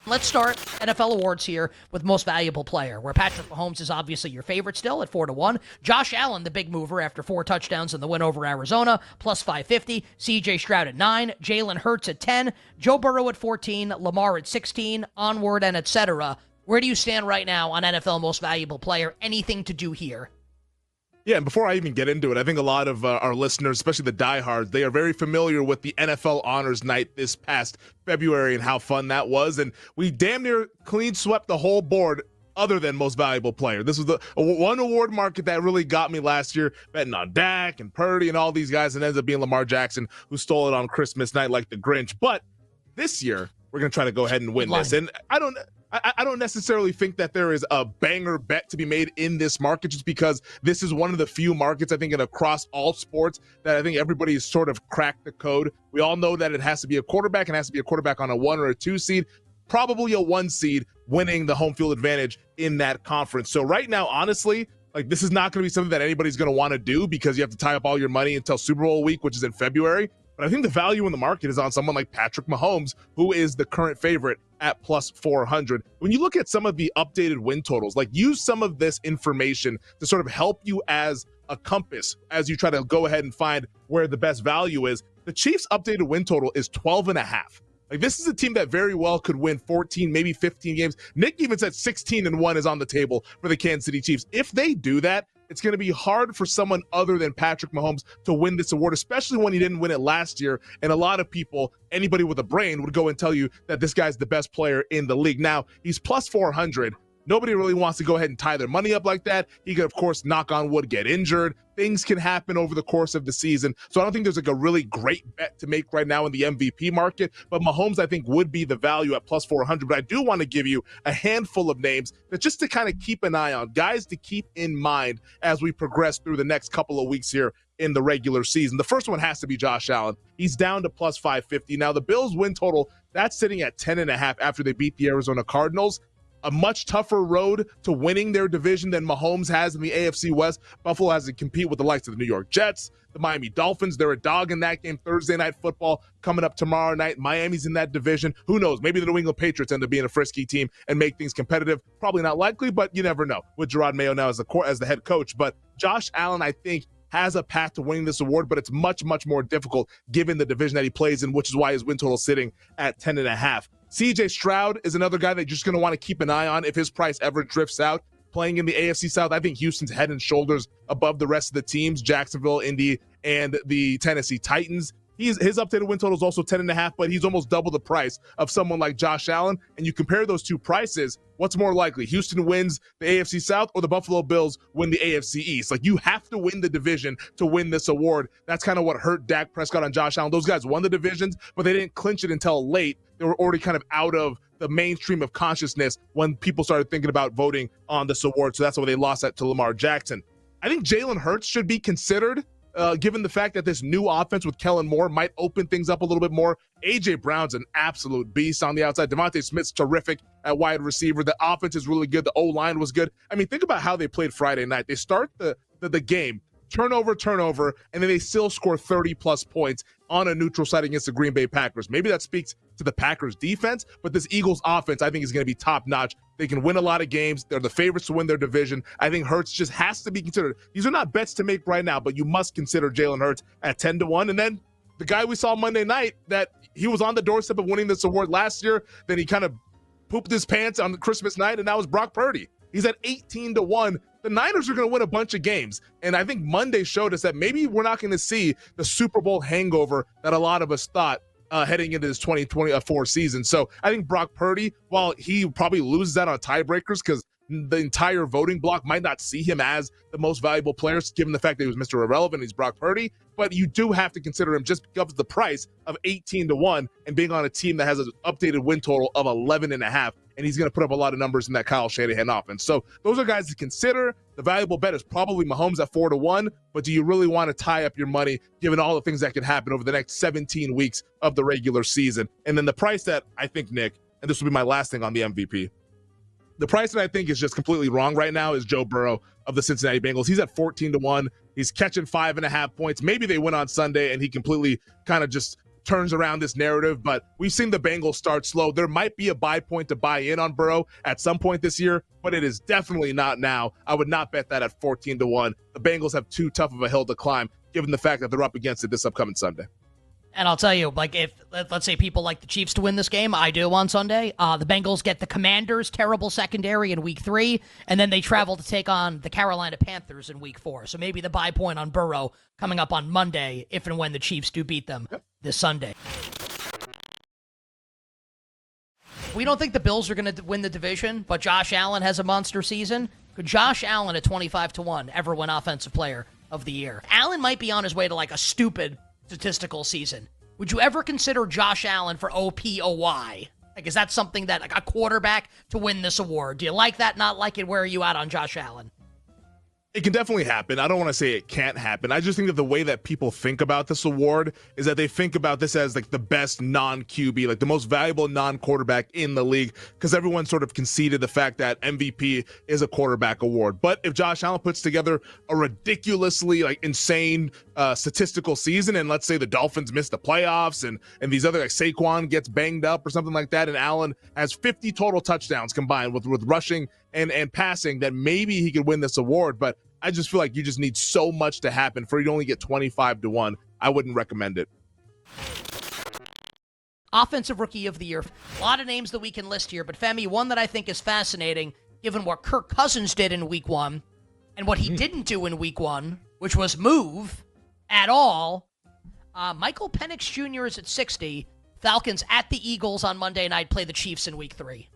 Let's start NFL awards here with most valuable player, where Patrick Mahomes is obviously your favorite still at 4-1. Josh Allen, the big mover after 4 touchdowns in the win over Arizona, plus 550. CJ Stroud at 9. Jalen Hurts at 10. Joe Burrow at 14. Lamar at 16. Onward and etc. Where do you stand right now on NFL most valuable player? Anything to do here? Yeah, and before I even get into it, I think a lot of our listeners, especially the diehards, they are very familiar with the NFL Honors Night this past February and how fun that was. And we damn near clean swept the whole board other than most valuable player. This was the one award market that really got me last year, betting on Dak and Purdy and all these guys, and ends up being Lamar Jackson, who stole it on Christmas night like the Grinch. But this year, we're going to try to go ahead and win this. And I don't necessarily think that there is a banger bet to be made in this market, just because this is one of the few markets, I think, across all sports that I think everybody has sort of cracked the code. We all know that it has to be a quarterback, and it has to be a quarterback on a 1 or a 2 seed, probably a 1 seed winning the home field advantage in that conference. So right now, honestly, like, this is not going to be something that anybody's going to want to do, because you have to tie up all your money until Super Bowl week, which is in February. But I think the value in the market is on someone like Patrick Mahomes, who is the current favorite at plus 400. When you look at some of the updated win totals, like, use some of this information to sort of help you as a compass as you try to go ahead and find where the best value is. The Chiefs' updated win total is 12.5. Like, this is a team that very well could win 14, maybe 15 games. Nick even said 16-1 is on the table for the Kansas City Chiefs. If they do that, it's going to be hard for someone other than Patrick Mahomes to win this award, especially when he didn't win it last year. And a lot of people, anybody with a brain, would go and tell you that this guy's the best player in the league. Now, he's plus 400. Nobody really wants to go ahead and tie their money up like that. He could, of course, knock on wood, get injured. Things can happen over the course of the season. So I don't think there's like a really great bet to make right now in the MVP market. But Mahomes, I think, would be the value at plus 400. But I do want to give you a handful of names that just to kind of keep an eye on, guys to keep in mind as we progress through the next couple of weeks here in the regular season. The first one has to be Josh Allen. He's down to plus 550. Now, the Bills' win total, that's sitting at 10.5 after they beat the Arizona Cardinals. A much tougher road to winning their division than Mahomes has in the AFC West. Buffalo has to compete with the likes of the New York Jets, the Miami Dolphins. They're a dog in that game. Thursday Night Football coming up tomorrow night. Miami's in that division. Who knows? Maybe the New England Patriots end up being a frisky team and make things competitive. Probably not likely, but you never know with Gerard Mayo now as the head coach. But Josh Allen, I think, has a path to winning this award, but it's much, much more difficult given the division that he plays in, which is why his win total is sitting at 10.5. CJ Stroud is another guy that you're just going to want to keep an eye on if his price ever drifts out. Playing in the AFC South, I think Houston's head and shoulders above the rest of the teams, Jacksonville, Indy, and the Tennessee Titans. His updated win total is also 10.5, but he's almost double the price of someone like Josh Allen. And you compare those two prices, what's more likely? Houston wins the AFC South or the Buffalo Bills win the AFC East? Like, you have to win the division to win this award. That's kind of what hurt Dak Prescott and Josh Allen. Those guys won the divisions, but they didn't clinch it until late. They were already kind of out of the mainstream of consciousness when people started thinking about voting on this award. So that's why they lost that to Lamar Jackson. I think Jalen Hurts should be considered, given the fact that this new offense with Kellen Moore might open things up a little bit more. A.J. Brown's an absolute beast on the outside. Devontae Smith's terrific at wide receiver. The offense is really good. The O-line was good. I mean, think about how they played Friday night. They start the game, turnover, and then they still score 30-plus points on a neutral site against the Green Bay Packers. Maybe that speaks to the Packers defense, but this Eagles offense, I think, is going to be top-notch. They can win a lot of games. They're the favorites to win their division. I think Hurts just has to be considered. These are not bets to make right now, but you must consider Jalen Hurts at 10-1. And then the guy we saw Monday night, that he was on the doorstep of winning this award last year, then he kind of pooped his pants on Christmas night, and that was Brock Purdy. He's at 18-1. The Niners are going to win a bunch of games. And I think Monday showed us that maybe we're not going to see the Super Bowl hangover that a lot of us thought heading into this 2024 season. So I think Brock Purdy, while he probably loses that on tiebreakers because the entire voting block might not see him as the most valuable player, given the fact that he was Mr. Irrelevant, he's Brock Purdy, but you do have to consider him just because of the price of 18-1 and being on a team that has an updated win total of 11.5. And he's going to put up a lot of numbers in that Kyle Shanahan offense. So those are guys to consider. The valuable bet is probably Mahomes at 4-1, but do you really want to tie up your money given all the things that could happen over the next 17 weeks of the regular season? And then the price that I think, Nick, and this will be my last thing on the MVP, the price that I think is just completely wrong right now is Joe Burrow of the Cincinnati Bengals. He's at 14-1. He's catching 5.5 points. Maybe they win on Sunday and he completely kind of just turns around this narrative, but we've seen the Bengals start slow. There might be a buy point to buy in on Burrow at some point this year, but it is definitely not now. I would not bet that at 14-1. The Bengals have too tough of a hill to climb, given the fact that they're up against it this upcoming Sunday. And I'll tell you, like, if let's say people like the Chiefs to win this game, I do on Sunday. The Bengals get the Commanders' terrible secondary in Week 3, and then they travel to take on the Carolina Panthers in Week 4. So maybe the buy point on Burrow coming up on Monday, if and when the Chiefs do beat them this Sunday. We don't think the Bills are going to win the division, but Josh Allen has a monster season. Could Josh Allen at 25-1 ever win Offensive Player of the Year? Allen might be on his way to like a stupid statistical season. Would you ever consider Josh Allen for OPOY? Like, is that something that, like, a quarterback to win this award? Do you like that, not like it? Where are you at on Josh Allen? It can definitely happen. I don't want to say it can't happen. I just think that the way that people think about this award is that they think about this as like the best non-QB, like the most valuable non-quarterback in the league, because everyone sort of conceded the fact that MVP is a quarterback award. But if Josh Allen puts together a ridiculously like insane statistical season, and let's say the Dolphins miss the playoffs and these other, like Saquon gets banged up or something like that, and Allen has 50 total touchdowns combined with rushing and passing, that maybe he could win this award. But I just feel like you just need so much to happen for you to only get 25-1. I wouldn't recommend it. Offensive Rookie of the Year. A lot of names that we can list here, but Femi, one that I think is fascinating, given what Kirk Cousins did in Week 1 and what he didn't do in Week 1, which was move at all. Michael Penix Jr. is at 60. Falcons at the Eagles on Monday night, play the Chiefs in Week 3.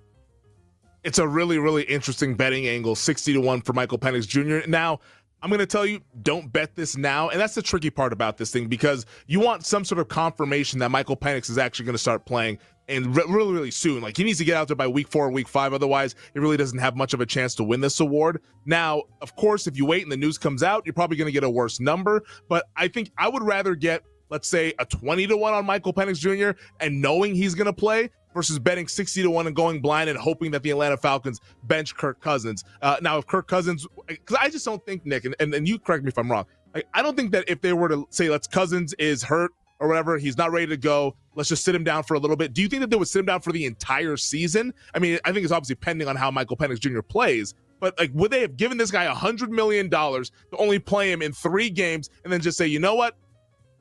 It's a really, really interesting betting angle, 60-1 for Michael Penix Jr. Now, I'm going to tell you, don't bet this now. And that's the tricky part about this thing, because you want some sort of confirmation that Michael Penix is actually going to start playing and really, really soon. Like, he needs to get out there by Week 4 or Week 5. Otherwise, he really doesn't have much of a chance to win this award. Now, of course, if you wait and the news comes out, you're probably going to get a worse number. But I think I would rather get, let's say, a 20-1 on Michael Penix Jr. and knowing he's going to play versus betting 60-1 and going blind and hoping that the Atlanta Falcons bench Kirk Cousins. Now, if Kirk Cousins, because I just don't think, Nick, and you correct me if I'm wrong, I don't think that if they were to say, let's Cousins is hurt or whatever, he's not ready to go, let's just sit him down for a little bit. Do you think that they would sit him down for the entire season? I mean, I think it's obviously pending on how Michael Penix Jr. plays, but like, would they have given this guy $100 million to only play him in 3 games and then just say, you know what?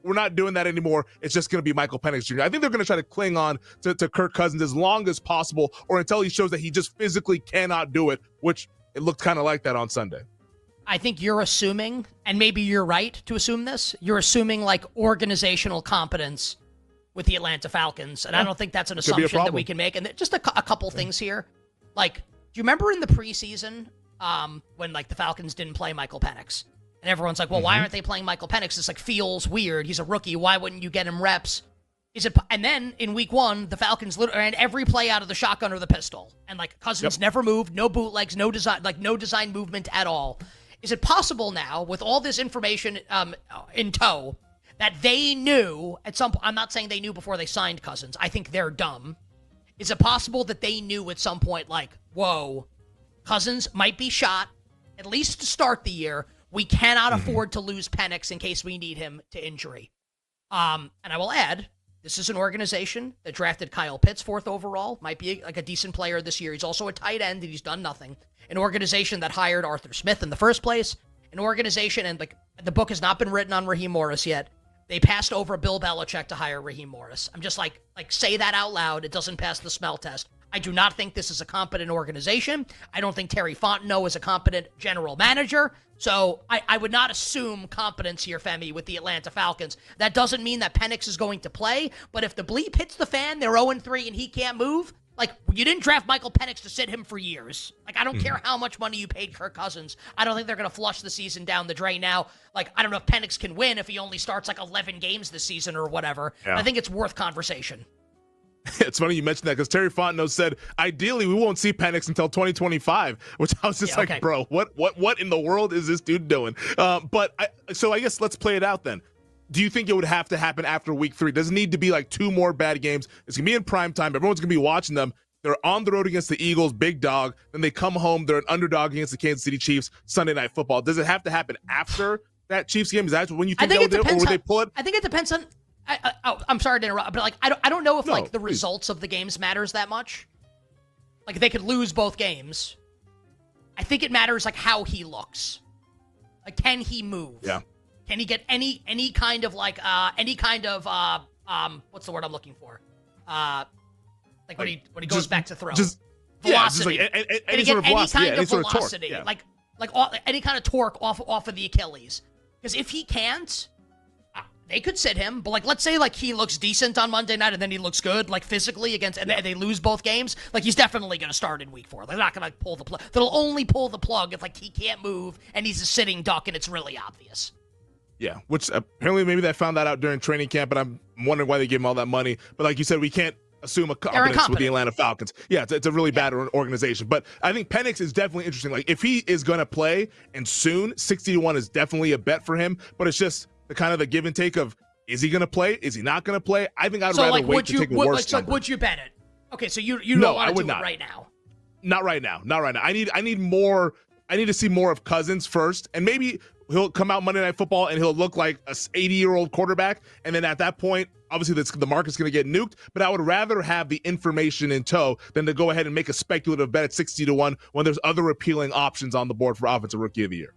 We're not doing that anymore. It's just going to be Michael Penix Jr. I think they're going to try to cling on to Kirk Cousins as long as possible, or until he shows that he just physically cannot do it, which it looked kind of like that on Sunday. I think you're assuming, and maybe you're right to assume this, you're assuming like organizational competence with the Atlanta Falcons, and I don't think that's an assumption that we can make. And just a couple things here. Like, do you remember in the preseason when like the Falcons didn't play Michael Penix? And everyone's like, well, why aren't they playing Michael Penix? This like feels weird. He's a rookie. Why wouldn't you get him reps? And then in Week 1, the Falcons ran every play out of the shotgun or the pistol, and like Cousins never moved, no bootlegs, no design movement at all. Is it possible now, with all this information in tow, that they knew at some point? I'm not saying they knew before they signed Cousins. I think they're dumb. Is it possible that they knew at some point, like, whoa, Cousins might be shot at least to start the year? We cannot afford to lose Penix in case we need him to injury. And I will add, this is an organization that drafted Kyle Pitts 4th overall, might be like a decent player this year. He's also a tight end, and he's done nothing. An organization that hired Arthur Smith in the first place. An organization, and like the book has not been written on Raheem Morris yet. They passed over Bill Belichick to hire Raheem Morris. I'm just like say that out loud. It doesn't pass the smell test. I do not think this is a competent organization. I don't think Terry Fontenot is a competent general manager. So I would not assume competence here, Femi, with the Atlanta Falcons. That doesn't mean that Penix is going to play, but if the bleep hits the fan, they're 0-3 and he can't move, like, you didn't draft Michael Penix to sit him for years. Like, I don't care how much money you paid Kirk Cousins. I don't think they're going to flush the season down the drain now. Like, I don't know if Penix can win if he only starts like 11 games this season or whatever. Yeah. I think it's worth conversation. It's funny you mentioned that, because Terry Fontenot said, ideally, we won't see Penix until 2025, which I was just bro, what in the world is this dude doing? So I guess let's play it out then. Do you think it would have to happen after Week 3? Does it need to be like 2 more bad games? It's going to be in prime time. Everyone's going to be watching them. They're on the road against the Eagles, big dog. Then they come home. They're an underdog against the Kansas City Chiefs, Sunday Night Football. Does it have to happen after that Chiefs game? Is that when you think they'll do it, or would they pull it? I think it depends on I'm sorry to interrupt, but like I don't know if No, like the please. results of the games matters that much. Like they could lose both games. I think it matters like how he looks. Like, can he move? Yeah. Can he get any kind of like what's the word I'm looking for? Like when he goes Just- back to throw. Just Velocity. like Can any he sort of get any velocity, kind yeah, of any sort of torque. velocity? Yeah. Like any kind of torque off of the Achilles. Because if he can't, they could sit him. But like, let's say like he looks decent on Monday night and then he looks good like physically against, and they lose both games. Like he's definitely going to start in week 4. They're not going to pull the plug. They'll only pull the plug if like he can't move and he's a sitting duck and it's really obvious. Yeah, which apparently maybe they found that out during training camp, and I'm wondering why they gave him all that money. But like you said, we can't assume a competence with the incompetent. Atlanta Falcons. Yeah, it's a really bad organization. But I think Penix is definitely interesting. Like if he is going to play and soon, 60-1 is definitely a bet for him. But it's just the kind of the give and take of, is he going to play? Is he not going to play? I think I'd rather wait to take a worse number. Would you bet it? Okay, so you No, don't I want to would do not. it right now. Not right now. Not right now. I need more. I need to see more of Cousins first, and maybe he'll come out Monday Night Football and he'll look like a 80-year-old quarterback. And then at that point, obviously the market's going to get nuked. But I would rather have the information in tow than to go ahead and make a speculative bet at 60-1 when there's other appealing options on the board for Offensive Rookie of the Year.